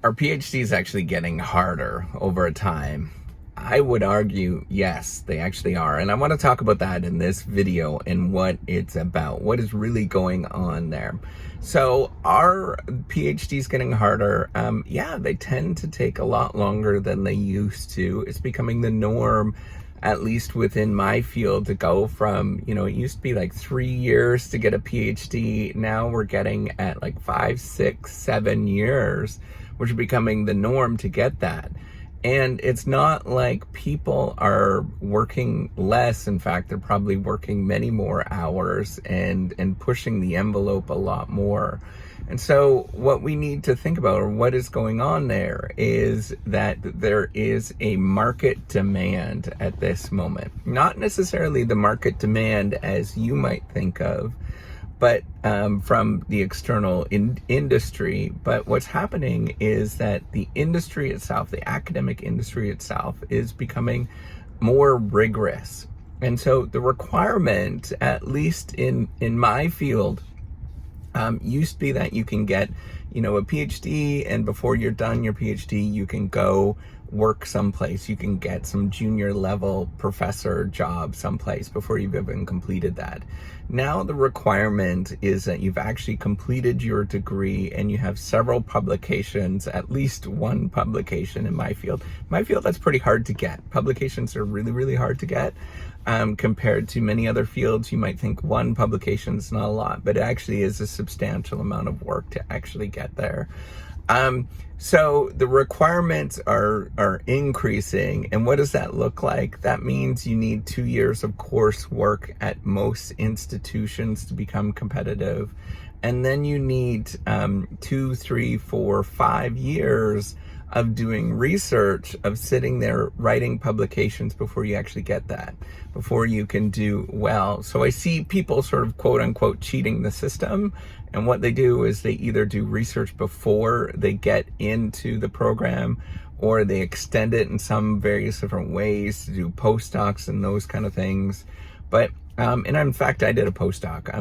Are PhDs actually getting harder over time? I would argue, yes, they actually are. And I want to talk about that in this video and what it's about, what is really going on there. So are PhDs getting harder? Yeah, they tend to take a lot longer than they used to. It's becoming the norm, at least within my field, to go from, it used to be like 3 years to get a PhD. Now we're getting at like 5, 6, 7 years, which are becoming the norm to get that. And it's not like people are working less. In fact, they're probably working many more hours and pushing the envelope a lot more. And so what we need to think about, or what is going on there, is that there is a market demand at this moment. Not necessarily the market demand as you might think of, but from the external industry. But what's happening is that the industry itself, the academic industry itself, is becoming more rigorous. And so the requirement, at least in my field, used to be that you can get, a PhD, and before you're done your PhD, you can go work someplace. You can get some junior level professor job someplace before you've even completed that. Now the requirement is that you've actually completed your degree and you have several publications, at least one publication in my field. My field, that's pretty hard to get. Publications are really, really hard to get. Compared to many other fields, you might think one publication is not a lot, but it actually is a substantial amount of work to actually get there. So the requirements are increasing. And what does that look like? That means you need 2 years of coursework at most institutions to become competitive. And then you need 2, 3, 4, 5 years of doing research, of sitting there writing publications before you actually get that, before you can do well. So I see people sort of quote unquote cheating the system. And what they do is they either do research before they get into the program, or they extend it in some various different ways to do postdocs and those kind of things. But and in fact, I did a postdoc.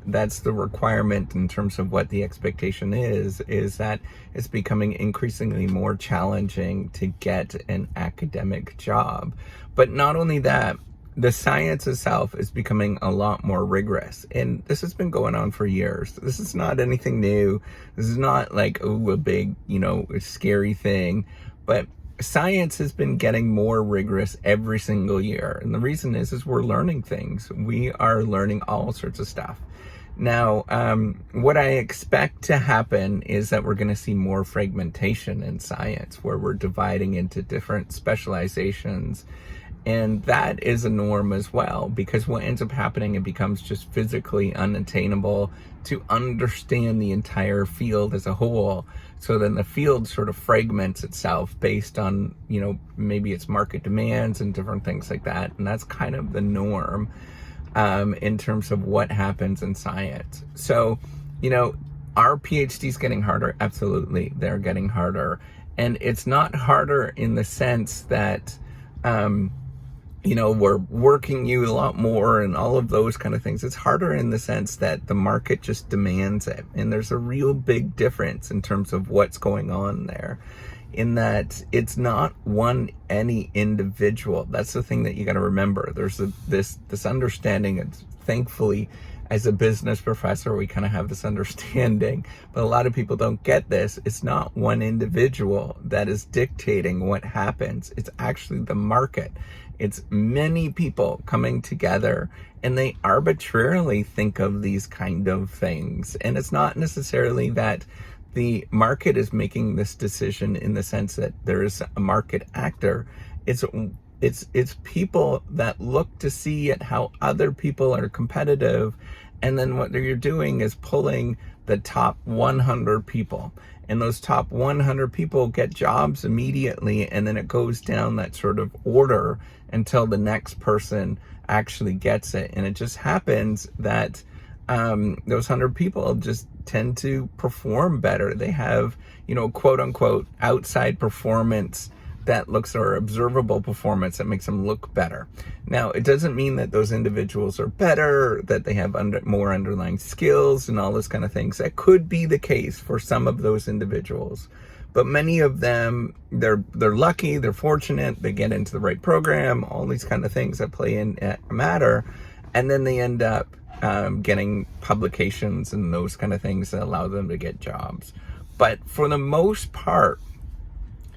That's the requirement in terms of what the expectation is that it's becoming increasingly more challenging to get an academic job. But not only that, the science itself is becoming a lot more rigorous. And this has been going on for years. This is not anything new. This is not like, a big, scary thing. But science has been getting more rigorous every single year. And the reason is we're learning things. We are learning all sorts of stuff. Now, what I expect to happen is that we're going to see more fragmentation in science, where we're dividing into different specializations. And that is a norm as well, because what ends up happening, it becomes just physically unattainable to understand the entire field as a whole. So then the field sort of fragments itself based on, maybe its market demands and different things like that. And that's kind of the norm in terms of what happens in science. So, are PhDs getting harder? Absolutely, they're getting harder. And it's not harder in the sense that, we're working you a lot more and all of those kind of things. It's harder in the sense that the market just demands it. And there's a real big difference in terms of what's going on there, in that it's not any individual. That's the thing that you got to remember. There's this understanding, and thankfully, as a business professor, we kind of have this understanding, but a lot of people don't get this. It's not one individual that is dictating what happens. It's actually the market. It's many people coming together, and they arbitrarily think of these kind of things. And it's not necessarily that the market is making this decision in the sense that there is a market actor. It's people that look to see at how other people are competitive, and then what you're doing is pulling the top 100 people, and those top 100 people get jobs immediately, and then it goes down that sort of order until the next person actually gets it. And it just happens that those 100 people just tend to perform better. They have, quote unquote, outside performance that looks, or observable performance that makes them look better. Now, it doesn't mean that those individuals are better, that they have more underlying skills and all those kind of things. That could be the case for some of those individuals. But many of them, they're lucky, they're fortunate, they get into the right program, all these kind of things that play in matter, and then they end up getting publications and those kind of things that allow them to get jobs. But for the most part,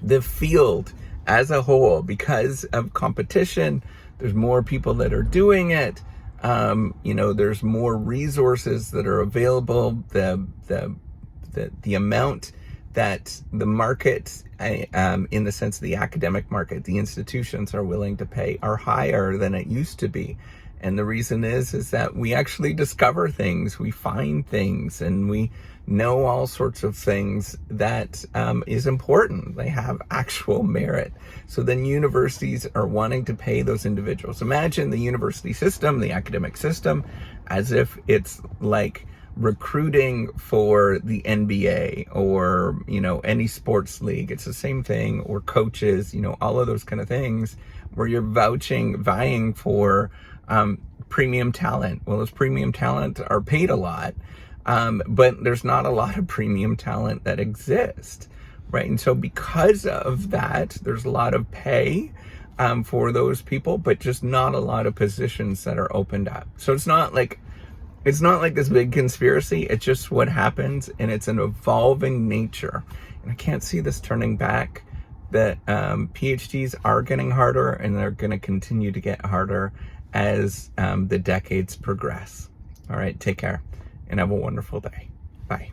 the field as a whole, because of competition, there's more people that are doing it. There's more resources that are available. The amount that the market, in the sense of the academic market, the institutions are willing to pay are higher than it used to be. And the reason is that we actually discover things, we find things, and we know all sorts of things that is important. They have actual merit. So then universities are wanting to pay those individuals. Imagine the university system, the academic system, as if it's like recruiting for the NBA or, any sports league. It's the same thing, or coaches, all of those kind of things where you're vying for premium talent. Well, those premium talent are paid a lot, but there's not a lot of premium talent that exists, right? And so because of that, there's a lot of pay for those people, but just not a lot of positions that are opened up. So it's not like this big conspiracy. It's just what happens, and it's an evolving nature. And I can't see this turning back. That PhDs are getting harder, and they're going to continue to get harder as the decades progress. All right, take care and have a wonderful day. Bye.